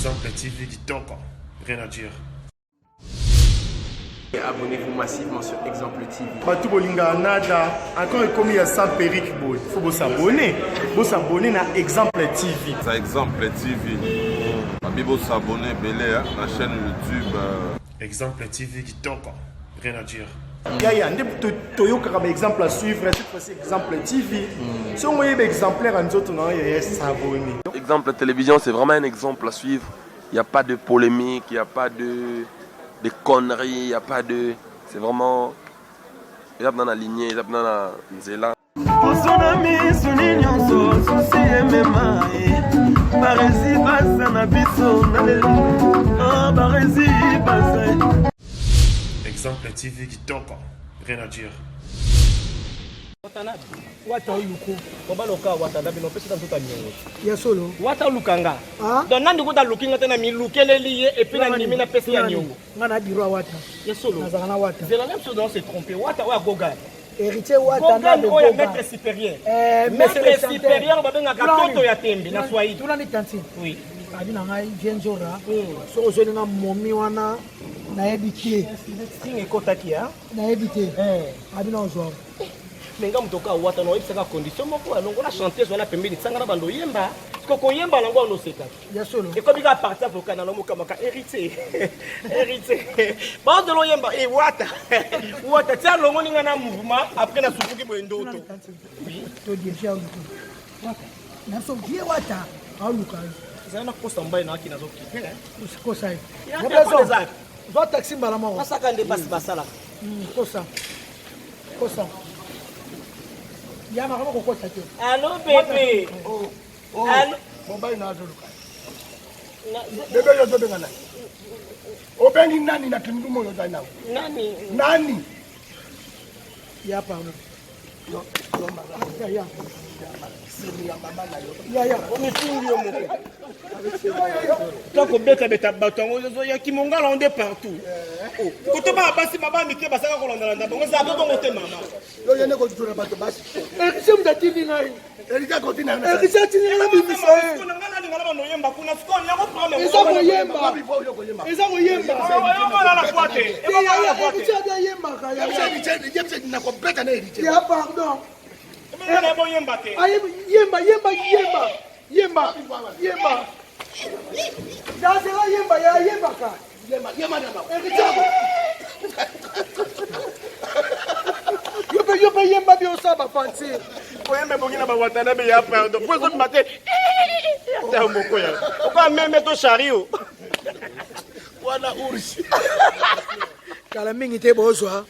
Exemple TV Kitoko, rien à dire. Abonnez-vous massivement sur Exemple TV. Batou bolinga nada, encore commis à 100 périques boy. Faut vous s'abonner. Vous s'abonner à Exemple TV. C'est Exemple TV. Vous s'abonner belé à la chaîne YouTube. Exemple TV Kitoko, rien à dire. Yaya, Toyo comme exemple à suivre, cette fois-ci Exemple TV. Si on voyait exemplaire en autres, non, il y a s'abonner. Exemple télévision, c'est vraiment un exemple à suivre. Il n'y a pas de polémique, il n'y a pas de conneries, il n'y a pas de... C'est vraiment... Il y a dans la lignée, il y a dans la nzela. Exemple TV Kitoko, rien à dire. Wata luku obaloka wata dabino pesa mtoto nyongo Ya solo wata lukanga donc nandi kuta lukinga tena mi lukeleli ye et puis na ndimi na pesa ya nyongo ngana biro wata ya solo nazana na wata c'est la même chose dans se tromper wata wa goga héritier wata na le goga maître supérieur maître supérieur babenga katoto ya tembe na swahili tuna ni tanti oui abina ngai vienzora so ozoni na momi wana na ebité sing ekotaki ya na ebité abina ozwa menga mutoka wata no ebisaka condition moko alongo na chanteuse wana pembeni tsanga na bando yemba siko ko yemba lango ono seka ya solo et comme il a parti pour kana lomo kamaka héritier héritier ba de lo yemba e wata tia longo ninga na mouvement après na sufuki boendo to to déjà wata na so vie wata aluka zana kosa mbaye na kina zoki kosa ya besoin zo taxi mbala mo masaka nde basi basala kosa Yama kama kokosa tu. Allô bébé. Allô. Mobile na azuluka. Bébé yo zobe ngana. Obengi nani na kindumo yo zana. Nani? Ya pardon. Yo mama. Ya. Siri ya mama na yo. Ya. Omifungi yo moko. Toko beta batongo zo ya kimongala onde partout. Koto ba basi baba mike basaka kolanda ndaba. Ngo za bongo te mama. Yo yene ko tura bato basi. Sim da TV ngai. Erika ko tina na. Erika tina na bibi so. Kuna ngala ni ngala no yemba kuna sko ni ko prome. Eza ko yemba. Yo mala la kwate. Ya yemba ka ya. Yemse na ko beta na erika. Ya pardon. Mala bo yemba te. Yemba. Dasela yemba ya yemba ka. Yemba na ba. Yo yemba bi osaba fancy. Oyembe bongina ba watana be ya pardon. Pozo mate. Ya moko ya. Oka meme to shario. Wana urshi. Kala mingi te bozwa.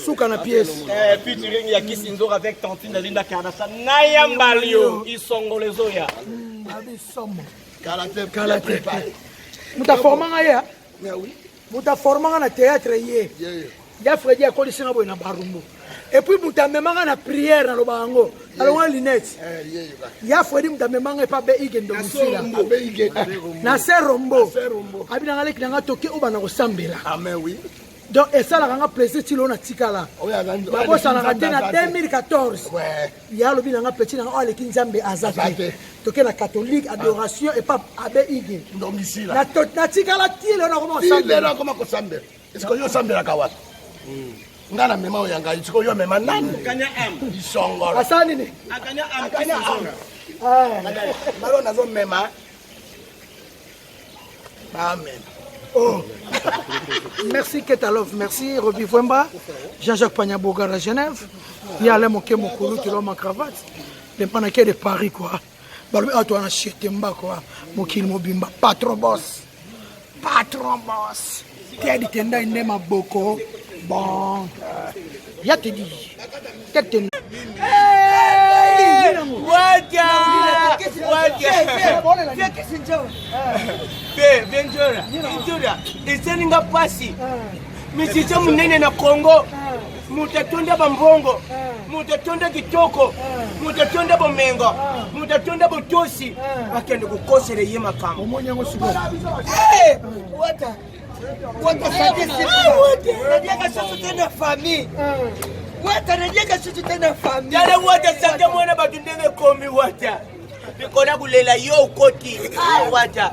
Suka na pièce. Featuring ya Kisinzo avec Tantine de Linda Kardashian. Nayambalio isongolezo ya. Abi somo. Kalate. Muta formanga ya. Oui. Muta formanga na théâtre ye. Ya Freddy akoli singa boy na barumbu. Et puis muta memanga na prière na lobango. Alors on linette. Ya Freddy muta memanga pa be igen domisila. Na serombo. Abina ngale kinanga toke obana ko sambela. Amen oui. Donc et ça la ranga plaisir ti lona tikala. Babo ça na raté na 2014. Ouais. Ya lobi nga petit na o le kinzambe azate. Toke la catholique adoration et pas abe ige. Domisila. Na tikala ti le na comment ça. Ti le na comment ko sambela. Est-ce que yo sambela kawata? Ngana mema oyanga itiko yo mema nani? Kanya am. Isongola. Asani ni? Akanya am. Maro nazo mema. Amen. Oh. Merci Ketalov, merci Roby Fwemba, Jean-Jacques Pagnaboga à Genève. Il y a les moquets Mokulu qui l'ont ma cravate. Les panaquets de Paris quoi. Balbi à toi on a chiété mba quoi. Mokil Mobimba, patron boss. T'es dit tenda inde ma boko. Bon. Ya te dit. Tête. Iseninga pasi michicha munene na Kongo mutatonda bambongo mutatonda kitoko mutatonda bomengo mutatonda botosi bakende kukosere yema kama Omonyango suko. Wata Nadiaka sasa tena famille. Wata nadiaka sasa tena famille. Yale wata sasa mwana batundenge komi wata. bikona bulela yo ukoti wata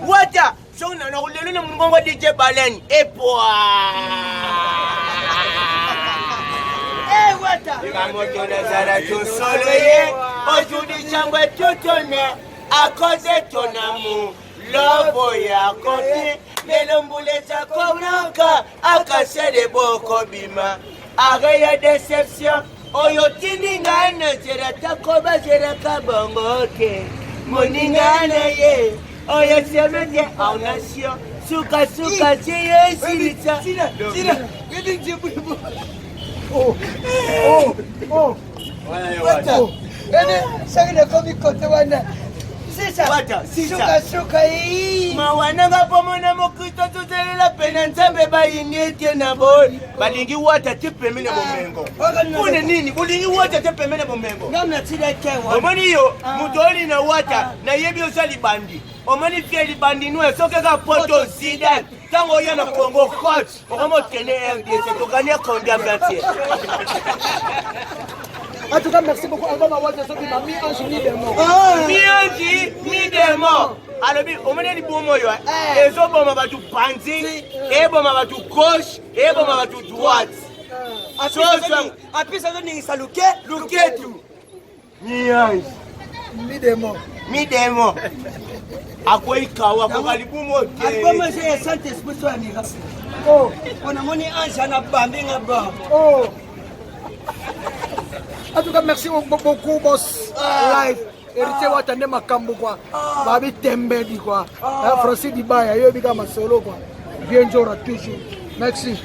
wata sona na kulelo na mungongo DJ Balen epoa wata kamoto na zara tu solo ye ojudi changwe tutone akoze tonamu lobo ya kote melombule za kounaka akasede boko bima agaya deception oyo tiningana zera takoba zera kabongoke moningana ye oyo semete en nation suka suka siye silita sina yedi jibu wata ene sagina komi kote wana wata sisa suka yi mawana ngapomona mokito tuzelela pena nzambe bayingetie na boy balingi wata tipemene bomengo kune nini bulingi wata tipemene bomengo ngamna tida kewa omani yo mutoli na wata na yebi osali bandi omani fieli bandi nwe soke ka poto zida tango yana Congo coach omo tene RDC to gagner combien Bertier. En tout cas, merci beaucoup. Album Award de Sophie Mami Ange Midemo. Midemo. Alobi, omene ni bomo yo. Ezo boma batu panzi, boma batu gauche, boma batu droite. Apisa zo ni saluke, luketu. Ni Ange Midemo. Akwai kawa ko kalibumo ke. Album c'est Saint-Esprit soit amiga. Oh, on a moni Ange na bambinga ba. Oh. En tout cas, merci beaucoup, boss. Live. Héritier Watane Makambo, quoi. Babi Tembe, dit quoi. Francis Dibaya, Yobika Masolo, quoi. Bien joué, toujours. Merci.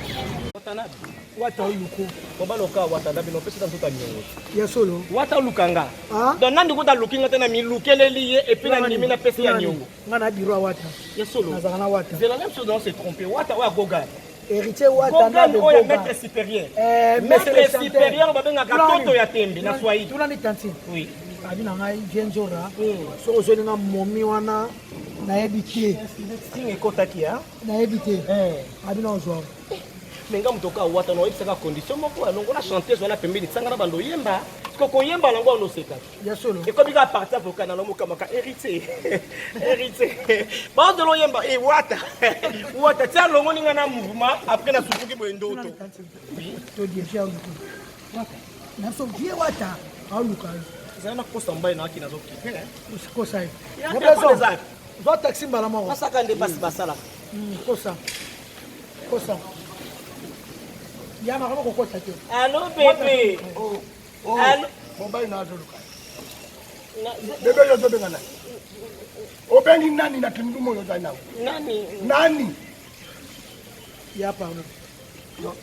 Wata luku kobaloka wata dabino pesa tanto nyongo ya solo wata lukanga donc nandi kuta lukinga tena mi lukeleli ye et puis na ndimi na pesa ya nyongo ngana biro wata ya solo nazana wata c'est la même chose dans se tromper wata wa goga héritier wata na le goga maître supérieur maître supérieur babenga katoto ya tembe na swahili tuna ni tantine oui abina ngai vienjora so ozoni na momi wana na yebite singe kotaki ya na yebite abina ozwa menga mutoka wata no exaka condition moko alongo na chanteuse wana pembeni tsangana bando yemba ko koyemba lango ono seka ya solo e ko bika partir vocal na lomuka maka héritier ba de lo yemba e wata tsa longo ninga na mouvement après na sukuki boendo to to die fia wata na so vie wata aluka zana kosa mbaye na kina zoki kosa ya besoin zo taxi mbala mo masaka nde basi basala kosa Yama kama kokosa tu. Allô bébé. Allô. Mobile na azoluka. Bébé yo zobe ngana. Obengi nani na kindumo yo zana. Nani? Ya pardon. No,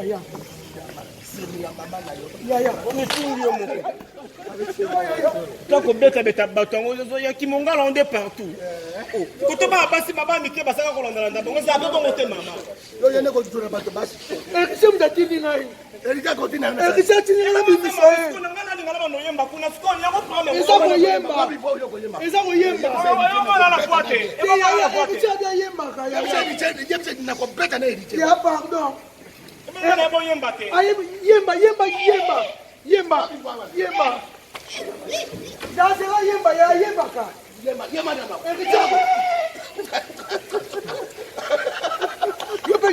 ya. Ya. Omifungi yo moko. Toko beta batongo zo ya kimongala onde partout. Koto ba basi baba mike basaka ko landa bongo za to ngote mama. Yo yene ko tuna bato basi. Ekise mdatini ngai. Erika ko tina na. Ekise tini na bibi so. Kuna ngana ni ngala no yemba kuna siko ni yako prame. Eza ko yemba. Eza ko yemba. Yo mala la poate. Ekise ya yemba ka ya. Yemse na ko beta na erite. Ya pardon. Mena bo yemba te. Yemba. Daze la yemba ya yemba ka. Yemba na ma.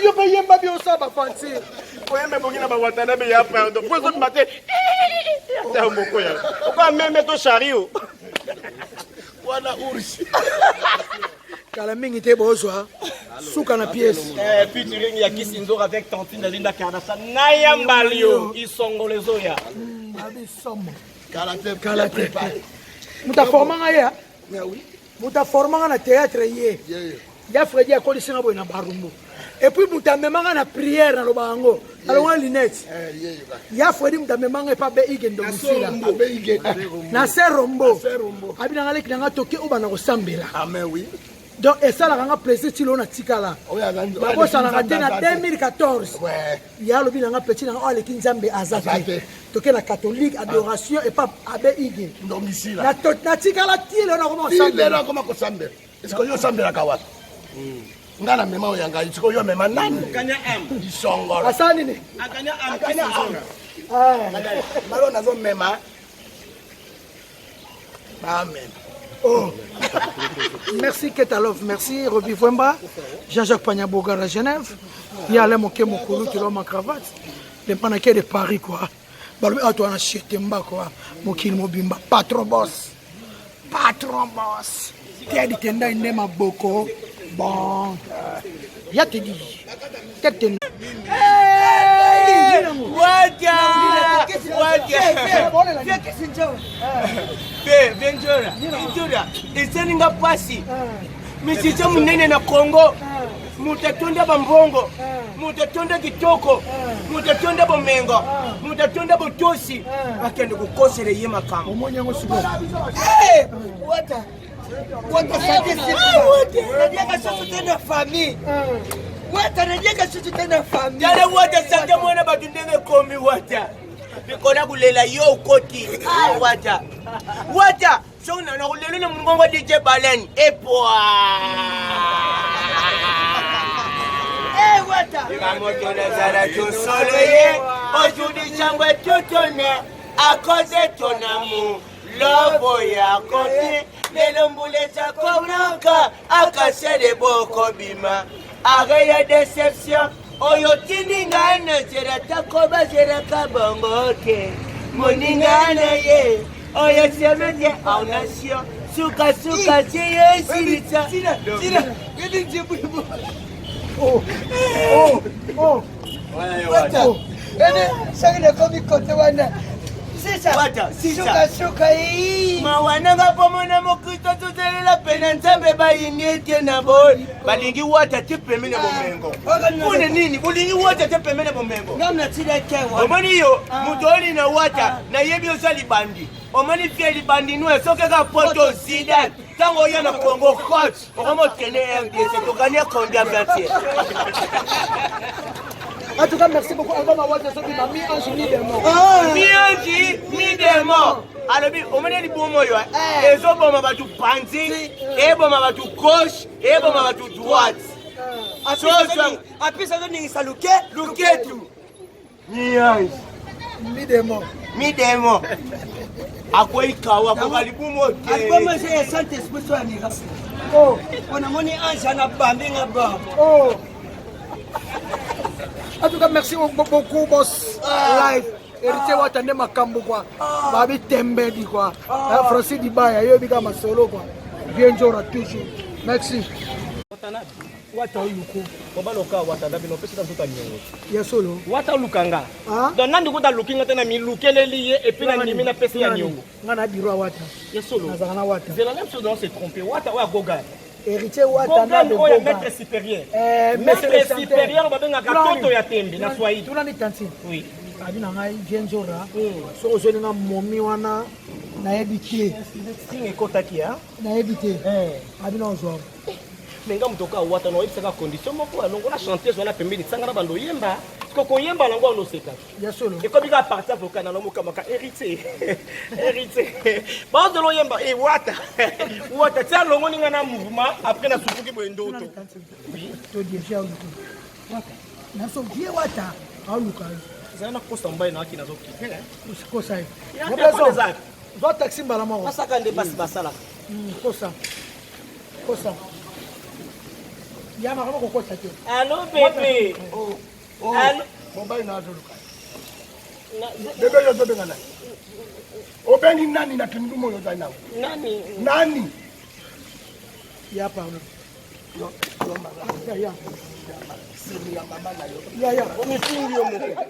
Yope yemba bi osaba fanti. Oyembe bongina ba watana be ya pardon. Pozo mate. Ata moko ya. Oka meme to shario. Wana urshi. Kala mingi te bozwa. Suka na pièce. Featuring ya Kisinzo avec Tantine Linda Kardasa. Nayambalio isongolezo ya. Abi somo. Kalate. Mutaformanga ya? Mais oui. Mutaformanga na théâtre ye. Ya Freddy akoli singa boy na barumbu. Et puis mutamemanga na prière na lobango. Alors on linette. Ya Freddy mutamemanga pa be igendo musila. Na serombo. Abina ngale kinanga toke obana ko sambela. Ah mais oui. Donc et ça la ranga plaisir ti lona tikala. Babo ça la raté na 2014. Ouais. Ya lobi nga petit na o le kinzambe azate. Toke la catholique adoration et pas abe igi. Ndomisila. Na tikala ti le na comment sambela. sambela. Lero comment ko sambela. Est-ce que yo sambela kawa? Ngana mema o yanga itiko yo mema nani? Kanya am. Isongolo. Asani ni. Akanya am Kisinzo. Ah. Malo nazo mema. Amen. Oh. Merci Ketalov, merci Roby Vwemba, Jean-Jacques Pagnaboga à Genève, il y a les moquets Mokulu qui l'ont ma cravate, les panaquets de Paris quoi. Balou à toi en Chetemba quoi, Mokil Mobimba, patron boss, Pierre di Tenda Indema Boko, bon, ya te dit, qu'est-ce iseninga pasi misiche munene na Kongo mutatonda bambongo mutatonda kitoko mutatonda bomengo mutatonda botosi akende kukosele ye makambo omonyango suko wata nadiaka soso tena famille wata nadiaka soso tena famille dala wata sante mwana batundenge komi wata bikona kulela yo ukoti wata so na kulelo na mungongo DJ Balen epoa wata kamoto na zara tu soleil aujourd'hui chambwe tutone à cause de ton amour lobo ya kopi melombule za konaka akase de boko bima ya déception oyo tininga na zera takoba zera kabongoke moningana ye oyo semete en nation suka siye silita sina gidi jibu wata ene sagile komi kote wana suka hii mawananga pomona mokito tutelela pena nzambe bayingetie na boy balingi wata tipemene bomengo kune nini bulingi wata tipemene bomengo ngamna tida kewa omani yo mutoli na wata na yebi osali bandi omani fie libandi nwe soke ka poto zida tango yana Congo coach omo tene RDC to gagner combien d'antier. En tout cas, merci beaucoup. Album Award de Sophie Mami Ange Midemo. Midemo. Alobi, omene ni bomo yo. Ezo boma batu panzi, boma batu gauche, boma batu droite. Apisa zo ningi saluke, luketu. Ni Ange. Midemo. Akoi kawa kwa libumo te. Album c'est Saint-Esprit so amiga. Oh, on moni Ange na bambinga ba. Oh. En tout cas, merci beaucoup, boss. Live. Héritier Watane Makambo, quoi. Babi Tembe, quoi. Francis Dibaya, Yobika Masolo, quoi. Bien joué, toujours. Merci. Wata uyuko obaloka wata dabi no pesa tuta nyongo ya solo wata lukanga don nandi kuta lukinga tena mi lukeleli et puis na ndimi na pesa ya nyongo ngana biro wata ya solo nazana wata c'est la même chose dans se tromper wata wa goga héritier wata na de goga maître supérieur maître supérieur babenga katoto ya tembe na swahili tuna ni tanti oui abina ngai vienjora so ozoni na momi wana na ebité singe kotaki ya na ebité abina ozo menga mutoka wata no ipsaka condition moko alongo na chanteuse wana pembeni tsanga na bando yemba ko yemba lango no seka ya solo et comme il a parti avocat na lomo kama ka héritier ba de lo yemba et wata tia longo ninga na mouvement après na sukuki boendoto oui to déjà wata na so vie wata aluka zana kosa mbaye na akina zoki kosa ya besoin zo taxi mbala moko masaka nde basi basala kosa Yama kama kokosa tu. Allô bébé. Allô. Mobile na azuluka. Bébé yo zobe ngana. Obengi nani na tundumo yo zaina. Nani? Ya pardon. Yo mama. Ya. Simi ya mama na yo. Ya. Omisingi yo moko.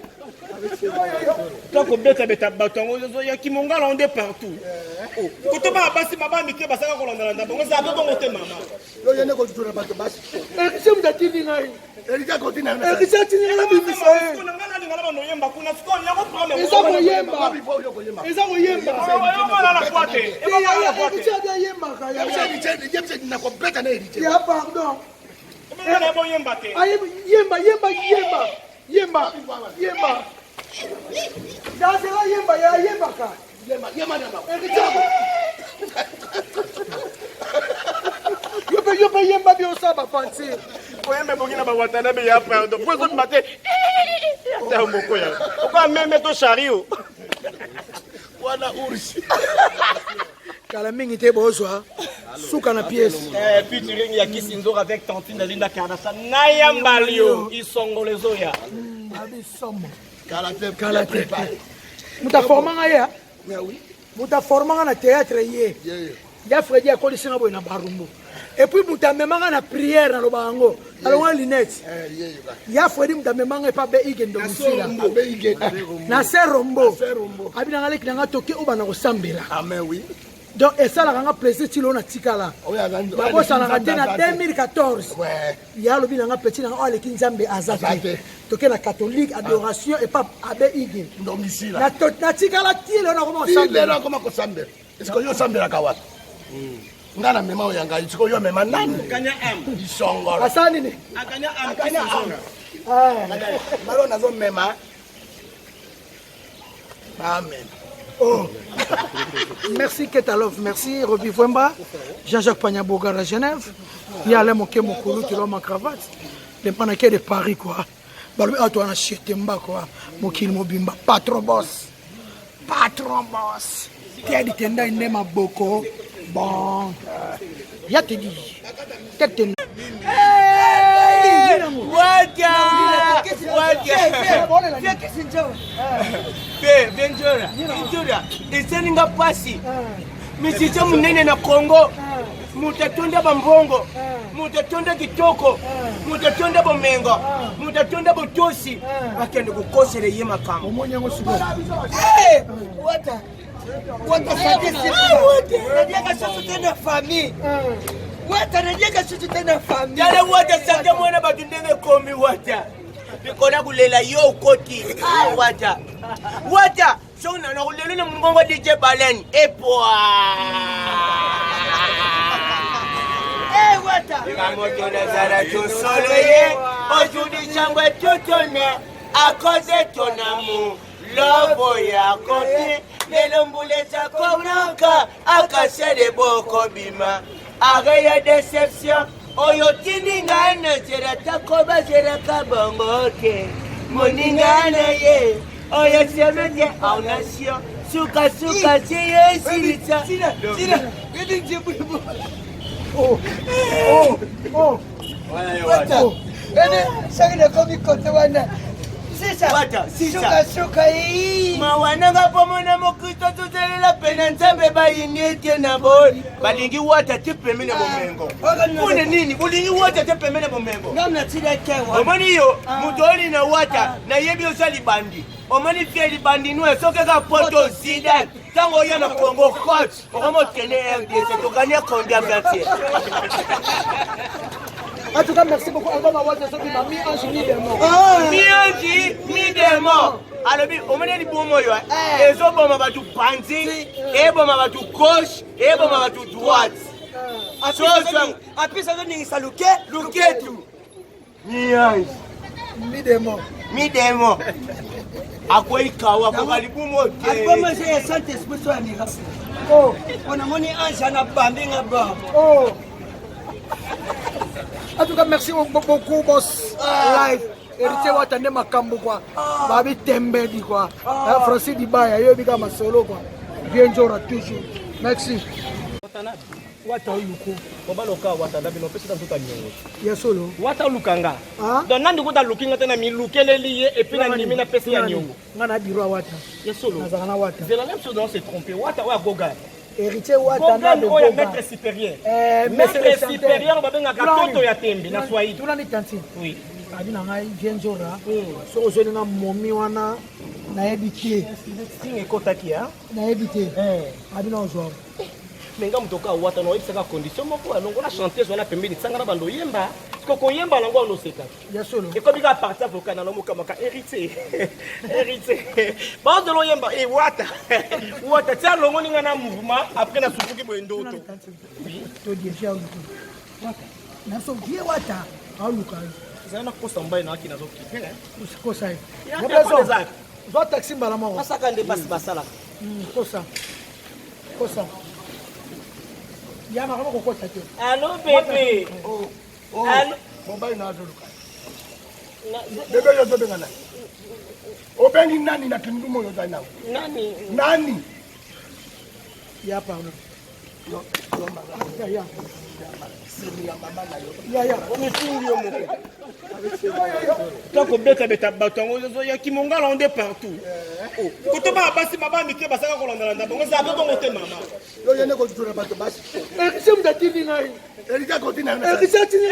Toko beta batongo zo ya kimongala onde partout. Kotoba basi baba mike basaka kolanda bongo za bongo te mama. Yo yene ko tutura bato basi. Erisa mdatini ngai. Erisa ko tina na. Erisa tini na bimisa. Kuna ngana ngala bano yemba kuna siko nyako prome. Eza ko yemba. Eza ko yemba. Yo mala la kwate. Erisa ya yemba ka ya. Erisa na ko beta na erisa. Ya pardon. Mena bo yemba te. Yemba. Dasera yemba ya yemba ka. Yemba na ma. Erisa. Yo yemba bio saba fancy. Oyembe bongina ba watana be ya pardon. Pozo mate. Ya mboko ya. Oka meme to shario. Wana ursi. kala mingi te bozwa suka na pièce featuring ya Kisinzor avec Tantine Linda Kardashian Naya Mbalio Isongolezoya abi somo kala te muta formanga ya oui muta formanga na théâtre ye ya Freddy akoli singa boy na barumbu et puis muta memanga na prière na lobango alonga linette ya Freddy muta memanga pa be igendo musila na serombo abina ngale kinanga toke obana ko sambela amen oui donc et ça la ranga plaisir tilo na tikala bako ça na 2014 ya lobi nga petit na ole kinzambe azaki toke na catholique adoration et pas abe igi ndomisila na tikala tilo na comment sambela na comment ko sambela est-ce que yo sambela kawata ngana mema oyanga itiko yo mema nani kanya am isongolo asani ni akanya am malo nazo mema amen. Oh. Merci Ketalov, merci Roby Vwemba, Jean-Jacques Pagnaboga à Genève, il y a l'homme qui est mon qui l'a ma cravate, les panaquets de Paris quoi. Bah lui, toi on a acheté mba quoi, mon qui mobimba, patron boss, Pierre dit tenda il n'aime beaucoup, bon, y'a te dit, qu'est-ce que Benjora iseninga pasi misicho munene na Kongo mutatonda bambongo mutatonda kitoko mutatonda bomengo mutatonda botosi akende kukosele ye makambo omonyango sigo wata tena famille wata najeka sisi tena famille yale wata sasa mwana batundenge komi wata bikona kulela yo koti wata so na kulela na mungongo DJ Balen epoa wata kamoto na zara to soloye ojudi changwe tutone akoze tonamu lobo ya koti melombuleta konaka akasere boko bima Arrête déception, oyo tiningana jera takoba jera kabongoke. Moningana ye, oyo semete en nation. Suka siye silita. Sina, gidi jibu. Oh. Wata. Ene sagina komi kote wana. Sisa. Wata, suka hii. Mawana pomona mokito tutelela pena nzambe bayingete na boy. Balingi wata tepemene bomengo. Une nini? Bulingi wata tepemene bomengo. Ngamna tira kewa. Omani yo mutoli na wata na yebi osali bandi. Omani fieli bandi nwe soke ka poto Zidane. Tango yana Congo coach. Omo tene RDC to gagner combien bien. En tout cas, merci beaucoup. Album Award, c'est qui m'a mis en juillet des morts. Mi des morts. Alors, on m'a dit bon mot. Les autres, on m'a dit panzi, et on m'a dit gauche, et on m'a dit droite. Après, ça donne ça louquet tout. Mi des morts. À quoi il kawa, pour aller pour moi. Album, c'est un Saint-Esprit sur la miracle. Oh, on a mon ange, on a bambé là-bas. Oh. En tout cas, merci beaucoup, boss. Live. Héritier Watane Makambo, quoi. Babi Tembe, dit quoi. Francis Dibaya, Yobiga Masolo, quoi. Bien joué toujours. Merci. Wata yuko obaloka wata dabi no pesa mtoto nyongo ya solo wata lukanga donc nandi ko da lukinga tena mi lukeleli et puis na ndimi na pesa ya nyongo ngana biro wata ya solo nazana wata c'est la même chose dans se tromper wata wa goga héritier wata na de goga maître supérieur maître supérieur babenga katoto ya tembe na swahili tuna ni tanti oui abina ngai vienjora so ozoni na momi wana na ebité singe kotaki ya na ebité abina ozwa menga mutoka wata no ipsaka condition moko alongo na chanteuse wana pembeni tsanga na bando yemba ko yemba lango no seka ya solo e ko bika partir vocal na moka maka héritier ba de lo yemba e wata tsa longo ninga na mouvement après na sukuki boendo to to dirige wata na so vie wata aluka zana kosa mbaye na akina zoki kosa ya besoin zo taxi mbala moko masaka nde basi basala kosa Yama kama kokota tu. Allô bébé. Allô. Mobile na azuluka. Bébé yo zobe ngana. Obengi nani na tundumo yo zaina. Nani? Ya pardon. Tant qu'on bête avec ta bâton, il y a qui m'ont galandé partout. Quand on va passer ma maman, Mickey, parce qu'on a dans bon, ça va pas monter maman. Il y en a qui ont pas de bâche. Et c'est un TV. Et les gars continuent à Et c'est un TV.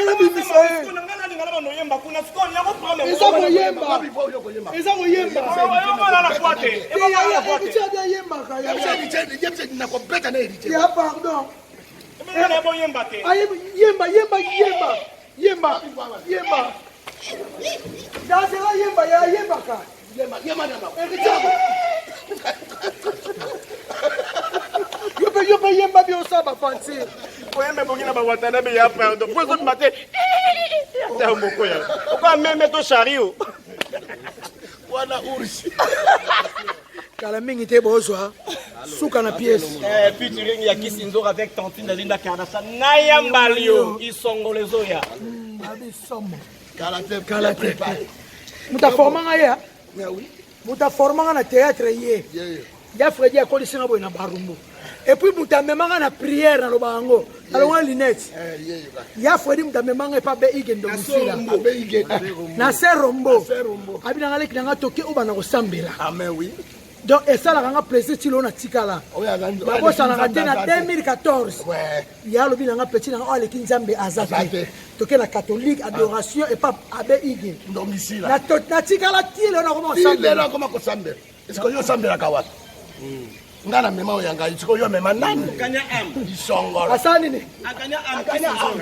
Kala mingi te bozwa suka na pièce. Featuring ya Kisinzo avec Tantine Linda Kardasa Naya Mbalio Isongolezoya. Abi somo. Kala te. Muta formanga ya? Oui. Muta formanga na théâtre yé. Ya Freddy akoli singa boy na barumbu. Et puis muta memanga na prière na lobango. Alors Linette. Ya Freddy muta memanga pa be igendo musila. Na serombo. Abi na ngale kinanga toke obana ko sambela. Amen oui. Donc et ça la ranga plaisir ti lona tikala. Bako ça na raté na 2014. Ouais. Ya lobi na petit na ole kinzambe azate. Toke na catholique adoration et pas abe ige. Domicile. Na tikala ti lona ko Il est comment ko sambe. Est-ce que yo sambe la kawata? Ngana mema oyanga itiko yo mema nani? Kanya am. Isongolo. Asani ni. Akanya am. Akanya am.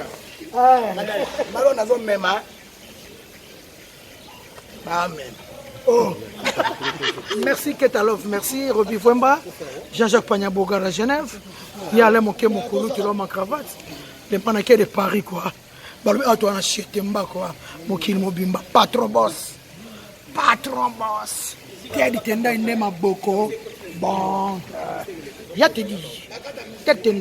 Malo nazo mema. Amen. Oh. Merci Ketalov, merci Roby Vwemba, Jean-Jacques Pagnaboga à Genève. Il y a les moquets Mokolo qui l'ont ma cravate. Les panaquets de Paris quoi. Balou à toi chez Temba quoi. Mokil Mobimba, patron boss. Patron boss. Qui dit tenda inema boko. Bon. Ya te dit. Tete.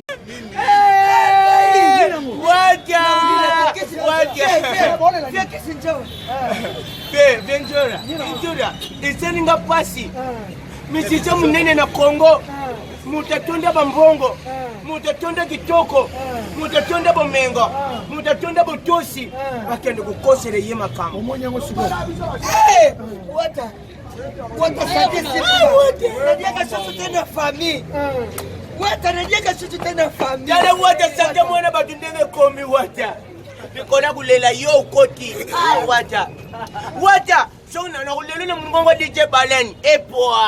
Ventura iseninga pasi misicho munene na Kongo mutatonda bambongo mutatonda kitoko mutatonda bomengo mutatonda botosi akende kukosere ye makambo Omonyango suko. Wata tena famille. Wata najeka sisi tena famille. Jale wata sante mwana batundenge komi wata. Nikona kulela yo ukoti. Wata. Wata. Sona na kulelo na mungongo DJ Balen. Epoa.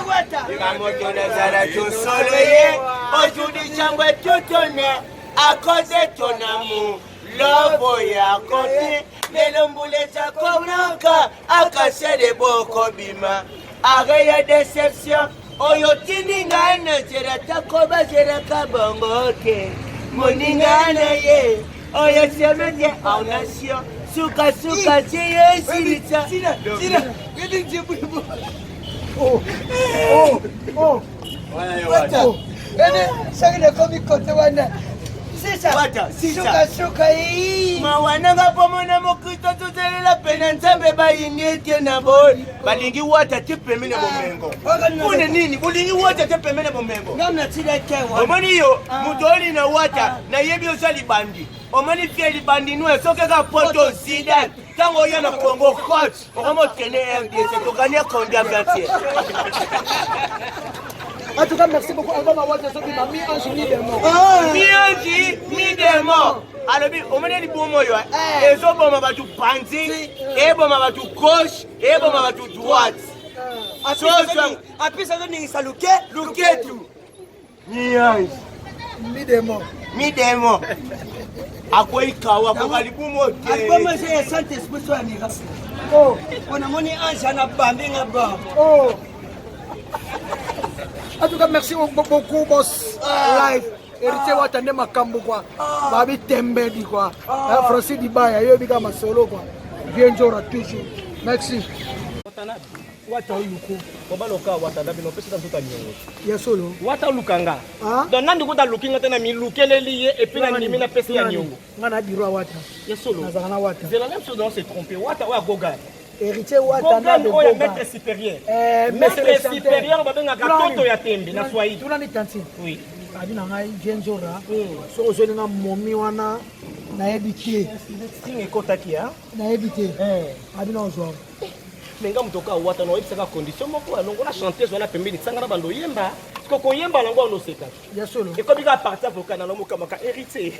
Wata. Kamoto na zara tu solo ye. Ojudi changwe tutone. Akose tonamu. Lobo ya kote. Melombule chako unaka. Akasede boko bima. Agaya déception, oyotini ngana jera takoba jera kabongoke. Moningana ye, oyosemete en nation. Suka cheye silita. Sina, gedi jibu. Oh. Wata. Ene, sagile komi kote wana. Wata, sisa. Suka hii. Mawananga pomona mokito tutelela pena nzambe bayingetie na boy. Balingi wata tipemene bomengo. Kune nini? Bulingi wata tipemene bomengo. Ngamna tile kewa. Omani yo, mutoli na wata na yebi osali bandi. Omani fieli bandi nwe soke ka poto zida. Tango yana Kongo coach. Omo tene RDC to gagner Kongo Vertier. En tout cas, merci beaucoup. Album à Walter Sobi, ma mi-ange, mi-démon. Mi-démon. Alobi, omene ni bomo yo. Ezo boma batu panzi, boma batu gauche, boma batu droite. Apisa zo ningi saluke, Luketu. Mi-ange. Mi-démon. Akwa ikawa kwa kalibumo te. Album c'est Saint-Esprit soit amiga. Oh, On a moni ange na bambi nga ba. oh. En tout cas, merci beaucoup, boss. Live. Héritier Watane Makambo, quoi. Babi Tembedi, quoi. Francis Dibaya, Yobika Masolo, quoi. Vienjora, toujours. Merci. Wata uluku. Kobaloka wata dabi no pesa tuta nyongo. Ya solo. Wata lukanga. Ah? Donc nandi kuta lukinga tena mi lukele lié et puis na nimi na pesa ya nyongo. Ngana biro Wata. Ya solo. Nazana Wata. C'est la même chose dans se tromper. Wata wa goga. héritier Wata maître supérieur. Maître supérieur babengaka toto ya tembe na Swahili. Tunani tantine. Oui. Abi na ngai Jenzora. So ozolinga momi wana na ebité. String ekotaki ha. Na ebité. Abi na ozwa. Menga mutoka Wata no ebisaka condition moko alongo na chanteuse wana pembeni tsanga na bando yemba. Koko yemba lango ono seka. Ya solo. Et comme il a parti avocat na lomo kamaka héritier.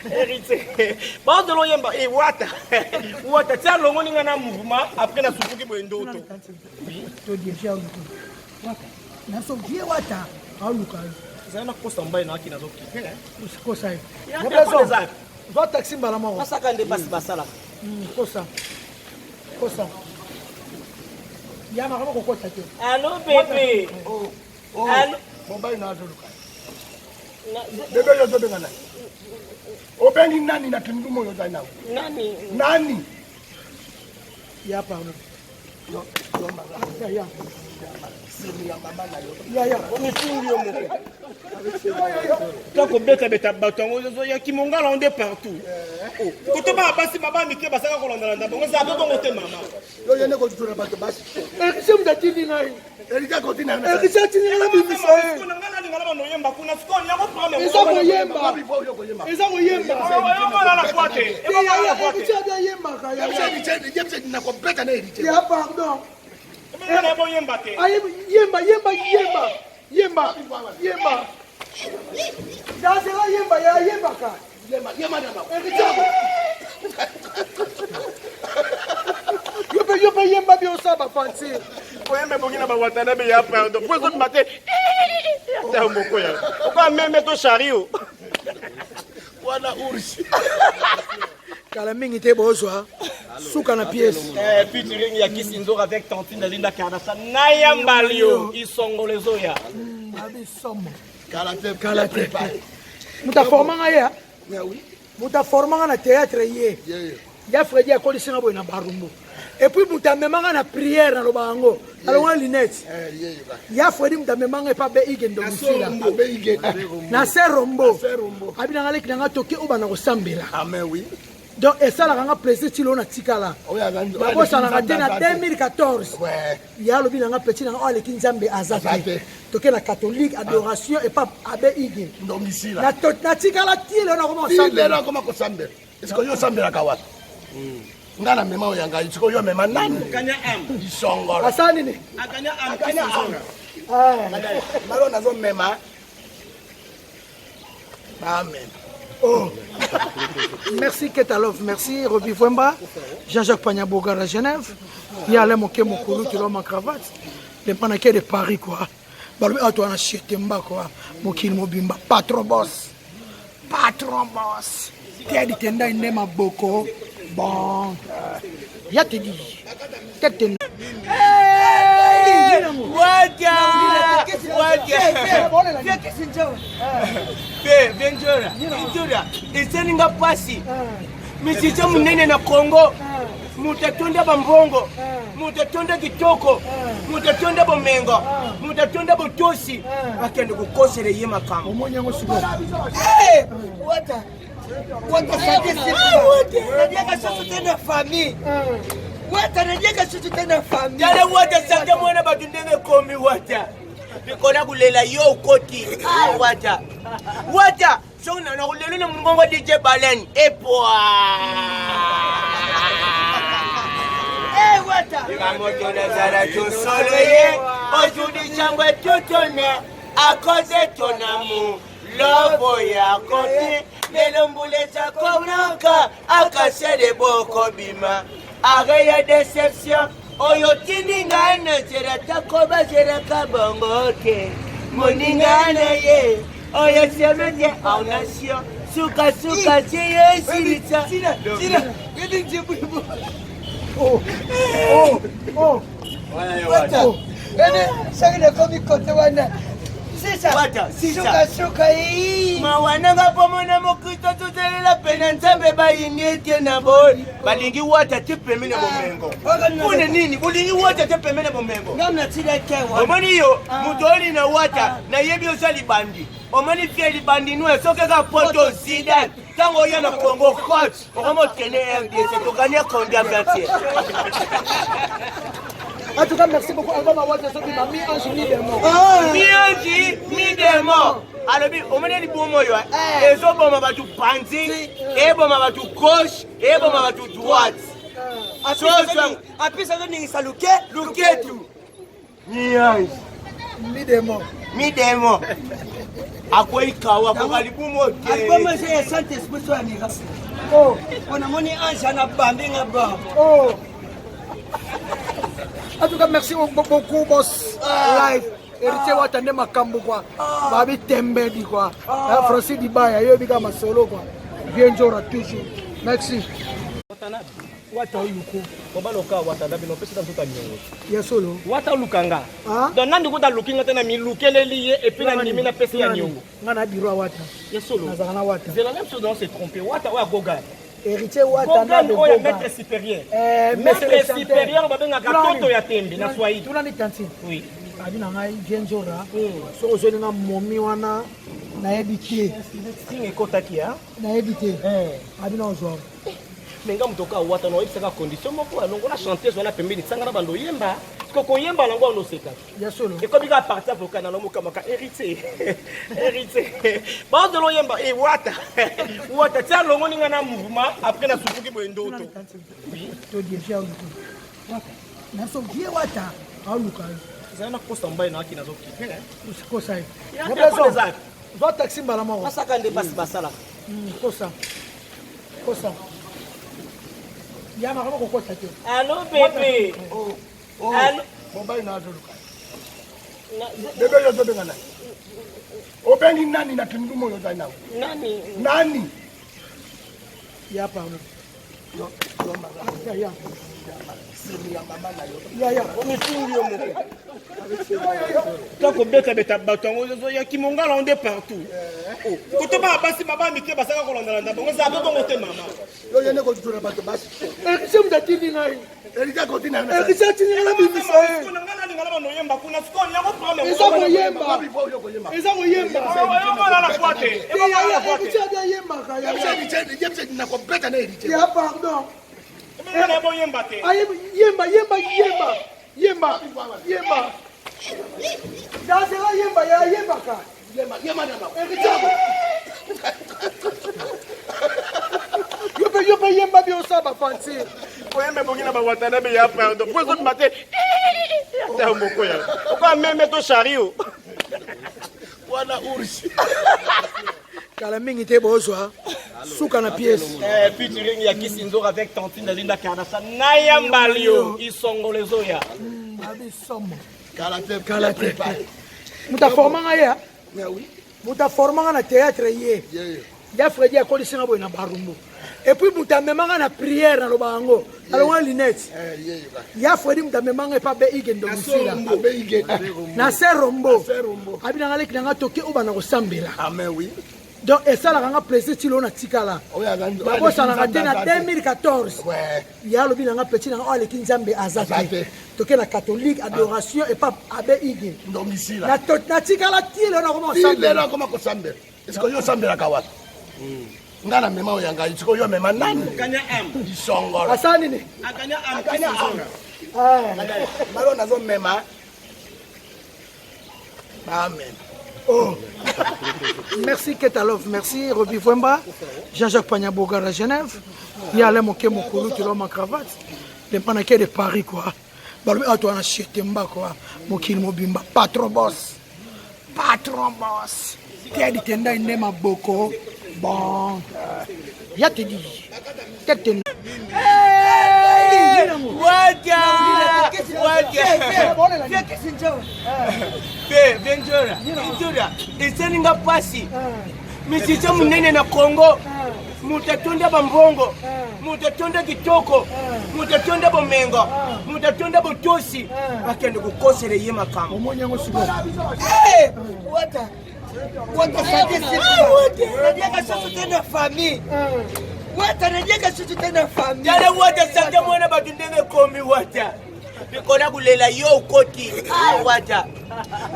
Héritier. Ba de lo yemba Wata. Wata tia longo ninga na mouvement après na sukuki boendo to. To die fia luku. Wata. Na so die Wata. Aluka. Zana kosa mbaye na kina zoki. Kosa. Ya ko za. Zo taxi mbala mako. Asaka nde basi basala. Kosa. Kosa. Ya na ko kota te. Allô bébé. Allô. Mobile na azuluka. Bebe yo zobe ngana. Obengi nani na tundumo yo zaina. Nani? Nani? Ya pardon. No, ya. Ya. Mifungi yo moko. Toko beta beta batongo zo ya kimongala onde partout. Koto ba basi baba mike basaka ko landa bongo za ba bongo te mama. Yo yene ko tutura bato basi. Erisa mdatini nai. Erisa ko tina na. Erisa tini na bibisa. Kuna ngala ni ngala bano yemba kuna siko ni yako prame. Isa ko yemba. Isa ko yemba. Yo mala na kwate. Erisa ya yemba ka ya. Erisa ni na completa na erisa. Ya pardon. Mena bo yemba te. Yemba. Dasela yemba ya yemba ka. Yemba na ma. Erisa. Yope yemba bi osaba fancy. Oyembe bongina ba watana be ya pardon. Pozo mate. Ya moko ya. Oka meme to shario. Wana ursi. Kala mingi te bozwa. Suka na pièce. Featuring ya Kisinzo avec Tantine Linda Kardashian. Naya Mbalio isongolezo ya. Abi somo. Kalate. Muta formanga ya. Muta formanga na théâtre ye. Ya Freddy akolisina boy na barumbu. Et puis muta memanga na prière na lobango. Alonga linette. Ya Freddy muta memanga pa be igendo musila. Na serombo. Abi na ngale kinanga toke obana ko sambela. Amen oui. Donc et ça la ranga plaisir ti lona tikala. Bako ça la raté na 2014. Ouais. Ya lobi na nga petit na ole kinzambe azate. Toke na catholique adoration et pas abe igi. Ndomisila. Na tikala ti le na comment ça. Le na comment ko sambela. Est-ce que yo sambela kawa? Ngana mema oyanga itiko yo mema nani? Kanya am. Isongolo. Asani ni. Akanya am Kisinzo. Malo nazo mema. Amen. Oh. Merci Ketalov, merci Roby Vwemba, Jean-Jacques Pagnaboga à Genève, il y a les moquets Mokulu qui l'ont ma cravate, les panaquets de Paris quoi. Balou à toi on a acheté quoi, Mokil Mobimba, patron boss, T'es dit tenda une ma boko, bon, ya te dit, tête. Ventura iseninga pasi misicha munene na Kongo mutatonda bambongo mutatonda kitoko mutatonda bomengo mutatonda botosi akende kukosera ye makamo omonyango siko wata najenga sasa tena famille wata najenga sasa tena famille dale wata sasa mwana batundenge komi wata bikona kulela yo ukoti wata so na kulelo na mungongo DJ Balen epoa wata mamoto na zara to solo ye ojudi changwe tutone akoze tonamu lobo ya kopi melombule chako unaka akasede boko bima agaya deception oyo tiningana jera takoba jera kabongoke moningana ye oyo semete aunasio suka chiye sirita gidi jibu wata ene sagile komi kote wana suka hii mawananga pomona mokito tutelela pena nzambe bayingete na boy balingi wata tipemene bomengo une nini bulingi wata tipemene bomengo ngamna tile kewa omoni yo mutoli na wata na yebi osali bandi omoni fie libandinue soki eka poto Zidane ntango oya na Congo coach okomotene RDC tokanie kondi ya 20e. En tout cas, merci beaucoup. Album à Wata Sobi, ma mi-ange, mi-démon. Mi-ange, mi-démon. alobi omoni libomo yo ezoboma batu panzi eboma batu gauche eboma batu droite apesa ningisa luketu midemo akoikawa kokalibumo te Saint Esprit so aniga on amoni ange na bambi nga ba en tout cas merci beaucoup boss live héritier watande makambo quoi babi tembedi quoi Francis Dibaya yobi kama solo quoi vienjora toujours merci wata uyuko obaloka wata dabino pesa mtoto nyongo ya solo wata lukanga donc nandi ko da lukinga tena mi lukeleli et puis na ndimi na pesa ya nyongo ngana biro wata ya solo nazana wata c'est la même chose dans se tromper wata wa goga héritier wata na de goga maître supérieur maître supérieur babenga katoto ya tembe na swahili tuna ni tantine oui abina ngai vienjora so ozoni na momi wana na ebité singe kotaki ya na ebité abina ozwa menga mutoka wata no ibisaka condition moko alongola chanteuse wana pembeni tsanga na bando yemba ko yemba nango no seka ya solo e ko bika partir pour kana no mukamaka héritier ba de lo yemba e wata tsa longo ninga na mouvement après na sukuki bo ndoto oui to déjà wata na so vie wata aluka zana kosta mbaye na akina zoki kosa hivi ngobezo zo taxi mbala mwa masaka nde basi basala kosa Yama kama kokosa tu. Allô bébé. Allô. Mobile na azuluka. Bebe yo zobe ngana. Obengi nani na tundumo yo zana. Nani? Ya pardon. Yo mama. Ya. Siri ya mama na yo. Ya. Omifungi yo moko. Toko beta beta batongo zo ya kimongala onde partout. Oh, kotoba basi baba mike basaka kolanda landa bongo za bongo te mama. Yo yene ko tutura bato basi. Ekise mdatini ngai. Erika ko tina na. Ekise tini na bimisa. Kuna ngana ni ngala no yemba kuna skoni yako prome. Eza ko yemba. Eza ko yemba. Yo mala la kwate. Ekise ya yemba ka ya. Yemse na ko beta na erite. Ya pardon. Mwana bo yemba te. Yemba. Dasela yemba ya yemba ka. Yema na ma. Yope yemba bi osaba fancy. Oyembe bongina ba watana be ya pardon. Pozo mate. Ta moko ya. Oka meme to shario. Wana ursi. Kala mingi te bozwa. Suka na pièce. Featuring ya Kisinzo avec Tantine de Linda Kardasa. Nayambalio isongolezoya. Abi somo. Kalate. Muta formanga ya. Oui. Muta formanga na théâtre yé. Ya Freddy akoli singa boy na barumbu. Et puis muta memanga na prière na lobango. Alors Linette. Ya Freddy muta memanga pa be igen do musila. Na serombo. Abina ngale kinanga toke oba na kosambela. Amen oui. Donc et ça la ranga plaisir ti lona tikala. Bako sana ngate na 2014. Ouais. Ya lobi nga petit na ole kinzambe azate. Toke na catholique adoration et pas abe igen. Domicile. Na tikala ti lona koma sambela. Ti lona koma kosambela. Est-ce que yo sambela kawata? Ngana mema oyanga itiko yo mema nani? Kanya am. Isongolo. Asani ni? Akanya am. Malo nazo mema. Amen. Oh. Merci Ketalov, merci Roby Fwemba, Jean-Jacques Pagnaboga à Genève. Il y a les moquets Mokolo qui l'ont ma cravate. Les panaquets de Paris quoi. Balou à toi acheter mba quoi. Mokil Mobimba, patron boss. T'as dit tenda ine ma boko. Bon. Ya te dit. Tete. Venjora iseninga pasi michicho munene na Kongo mutatonda bambongo mutatonda kitoko mutatonda bomengo mutatonda botosi bakende kukosere ye makamo Omonyango sugo. Wata Saint Esprit najenga sisi tena famille wata najenga sisi tena famille yale wata sanga mwana batundenge komi wata bikona kulela yo ukoti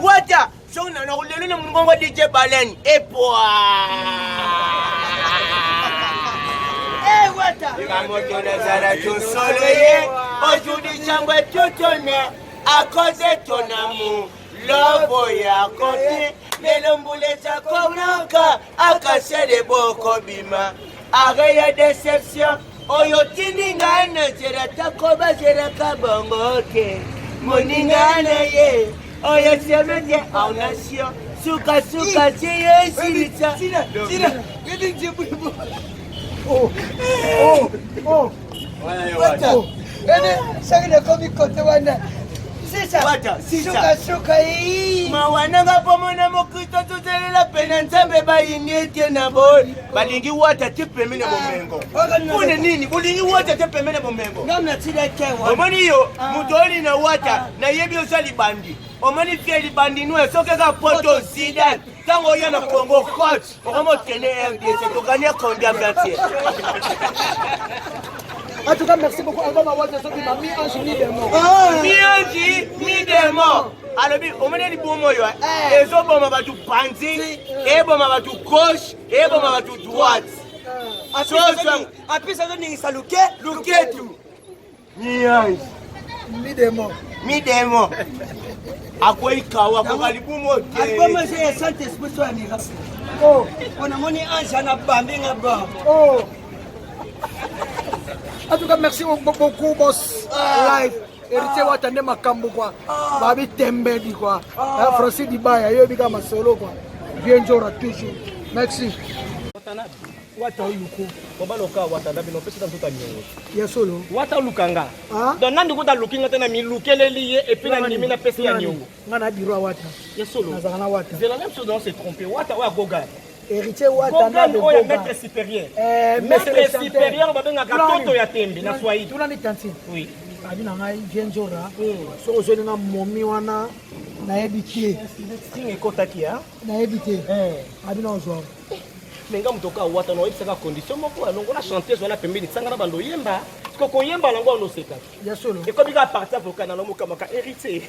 wata so na lelo na mungongo DJ Balen epoa wata kamoto na zara tu soloye ojudi chambwe tutone akoze tonamu lobo ya kopi melombule cha kounaka akasede boko bima araya deception oyo tiningana jera takoba jera kabongoke moningana ye oyo semete en nation suka tiye silita sina yedi jibu wata ene sagina komi kote wana suka hii mawananga pomona mokito tutelela pena nzambe bayinete na boli balingi wata tepemene bomengo une nini bulingi wata tepemene bomengo ngamna tida kewa omani yo mutoli na wata na yebi osali bandi omani fieli bandi nwe soke ka poto Zidane tango yana Congo coach omo tene RDC to gagner combien d'antier. En tout cas, merci beaucoup. Album Award, c'est qui m'a mis en journée des morts. Mi des morts. Alors, on m'a dit bon mot, et so bon ma tu panzi, et bon ma tu gauche, et bon ma tu droite. Après ça donne ça luke tout. Mi des morts. Mi des morts. Akwa ikawa kwa kalibu mote. Album c'est Saint Esprit soit amiga. Oh, on a moni ange na bambinga ba. Oh. En tout cas, merci beaucoup, boss. Live. Héritier Watane Makambo, quoi. Babi Tembe, quoi. Francis Dibaya, Yobiga Masolo, quoi. Bien joué toujours. Merci. Wata uyuko obaloka wata ndabi no pesa mtoto amiongo ya solo wata lukanga don nandi kuta lukinga tena mi lukeleli ye et puis na ndimi na pesa ya nyongo ngana biro wata ya solo nazana wata c'est la même chose dans se tromper wata wa goga héritier wata na de goga maître supérieur maître supérieur babenga katoto ya tembe na swahili tuna ni tantine oui abina ngai vienjora so ozoni na momi wana na ebité singe kotaki ya na ebité abina ozwa menga mutoka wata no ebisaka condition moko alongo na chanteuse wana pembeni tsanga na bando yemba ko koyemba lango no seka ya solo e ko bika partir pour kana no mukamaka héritier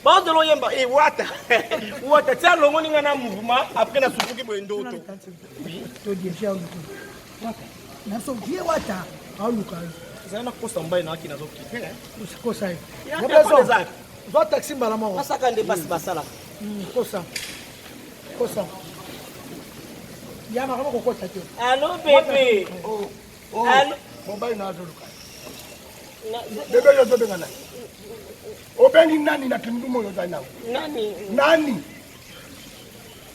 ba de lo yemba e wata tsa longo ninga na mouvement après na sufuki boendoto to dirige au wata na so vie wata au luka zana kosa mbaye na akina zoki kosa hivi ya zo taxi mbala mo asaka nde basi basala kosa Yama kama kokota tu. Allô bébé. Allô. Mobile na azuluka. Bebe yo zobe ngana. Obengi nani na kindumo yo zana. Nani?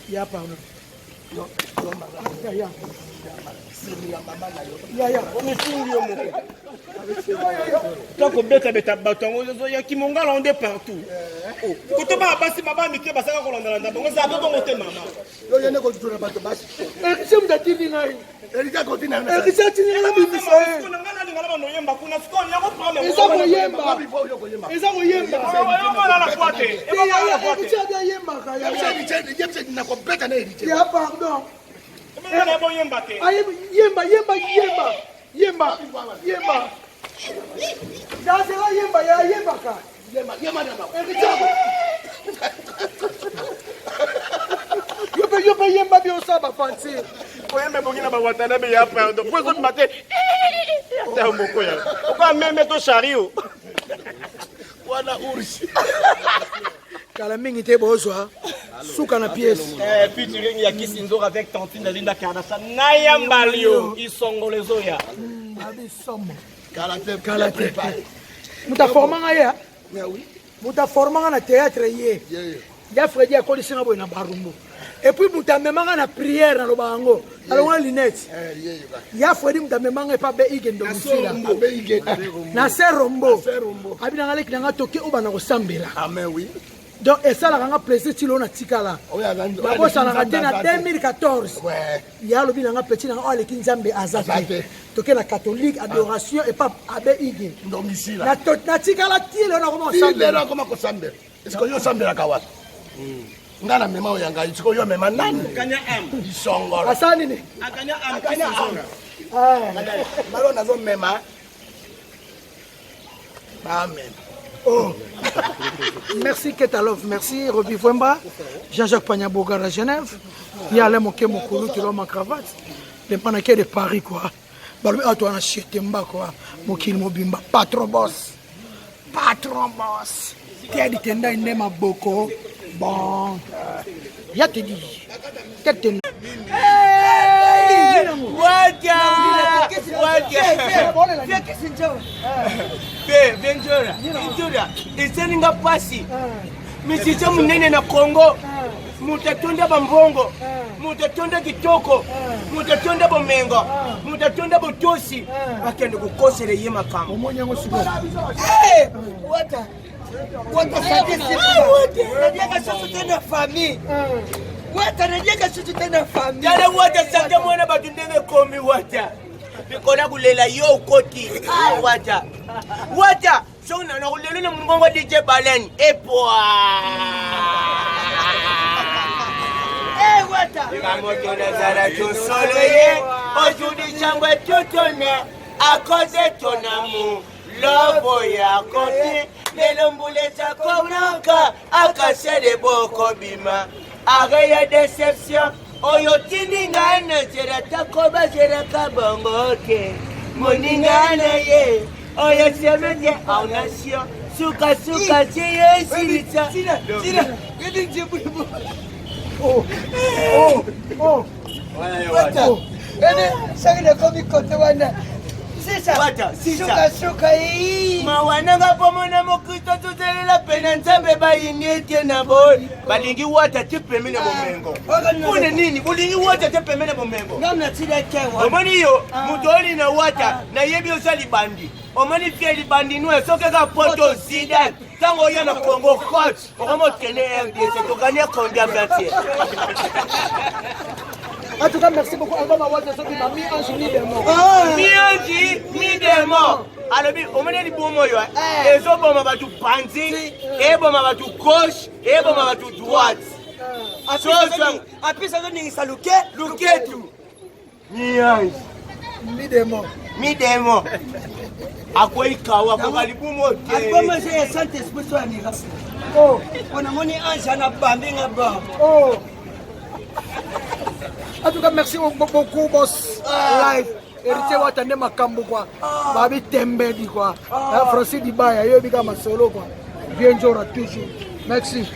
Ya pardon. Yo mama. Ya. Simi ya mama na yo. Ya. Omisingi yo moko. Toko beta batongo zo ya kimongala onde partout. Kotoba basi baba mike basaka kolanda landa bongo za boko ngote mama. Yo yene ko tutura bato basi. Shem da TV ngai. Erika ko tina na. Erika tina na bibi so. Kuna ngana ni ngala no yemba kuna skoni yako problem. Eza ko yemba. Eza ko yemba. Yo mala la kwate. Ya yemba ka ya. Yemse na ko beta na erika. Ya pardon. Mena bo yemba te. Yemba. Dazela yemba ya yemba ka. Yemba na ba. Erika. Yo yemba bi osaba fancy. Oyembe bongina ba watana be ya pardon. Pozo mate. Ya moko ya. Oka meme to shario. Wana urshi. Kala mingi te bozwa. Suka na pièce. Featuring ya Kisinzo avec Tantine Linda Kardasha. Nayambalio isongolezoya. Abi somo. Kalate. Muta formanga ya. Ya oui. Muta formanga na théâtre ye. Ya Freddy akoli singa boy na barumbu. Et puis muta memanga na prière na lobango. Alors on lunette. Ya Freddy muta memanga pa be igen do musila. Na serombo. Abina ngale kinanga toke obana ko sambela. Amen oui. Donc et ça la ranga plaisir ti lona tikala. Babo ça la raté na 2014. Ouais. Ya lobi nga petit na ole kinzambe azate. Toke na catholique adoration et pas abe igen. Domicile. Na tikala ti lona ko sambela. Comment ko sambela? Est-ce que yo sambela kawata? Ngana mema oyanga itiko yo mema nani? Kanya am. Isongolo. Asani ni? Akanya am. Ah. Malo nazo mema. Amen. Oh. Merci Ketalov, merci Roby Fwemba, Jean-Jacques Pagnaboga à Genève. Il y a les moquets mon colou qui ma cravate. Les panaquets de Paris quoi. Ah toi on a acheté quoi. Mokil Mobimba, patron boss. Patron boss. Qui a dit que n'a pas beaucoup. Bon. Ya te dit. Ventura iseninga pasi michiche munene na Kongo mutatonda bambongo mutatonda kitoko mutatonda bomengo mutatonda botosi bakende kukosere ye makambo Omonyango sigo. Wata sante najenga sisi tena famille. Wata najenga sisi tena famille. Yale wata sante mwana batundenge komi wata. Bikona kulela yo koti. Wata. Wata. So na kulela na mungongo DJ Balen. Epoa. Wata. Kamoto na zara to solo ye. Ojudi chambwe tutone. Akoze tonamu. Lobo ya koti. Melombule chako unanka. Akasede boko bima. Arrêt déception. Oyo tiningana jera takoba jera kabongoke. Moningana ye. Oyo semete en nation. Suka cheye silita. Sina. Yedi jibu. Oh. Wata. Ene sagina komi kote wana. Wata, Suka hii. Mawananga pomona mokito tutelela pena nzambe bayinete na boy. Balingi wata tepemene bomengo. Kune nini? Bulingi wata tepemene bomengo. Ngamna tida kewa. Omani yo, mutoli na wata na yebi osali bandi. Omani fieli bandi nwe soke ka poto zida. Tango yana Kongo coach. Okomo tene RDC to gagner combien d'années? En tout cas, merci beaucoup. Album Awata Soki m'a mis en journée des morts. Mi demo. Alobi, omene di bomo yo. Ezo boma batu panzi, eboma batu gauche, eboma batu droite. Apisa zo ningi saluke. Luketu. Mi demo. Akwai kawa ko kalibumo te. Album je sante esprit wa ni rasi. Oh. On moni anja na bambi nga ba. Oh. En tout cas, merci beaucoup, boss. Live. Héritier Watane Makambo, quoi. Babi Tembe, quoi. Francis Dibaya, Yobika Masolo, quoi. Bien joué, toujours. Merci.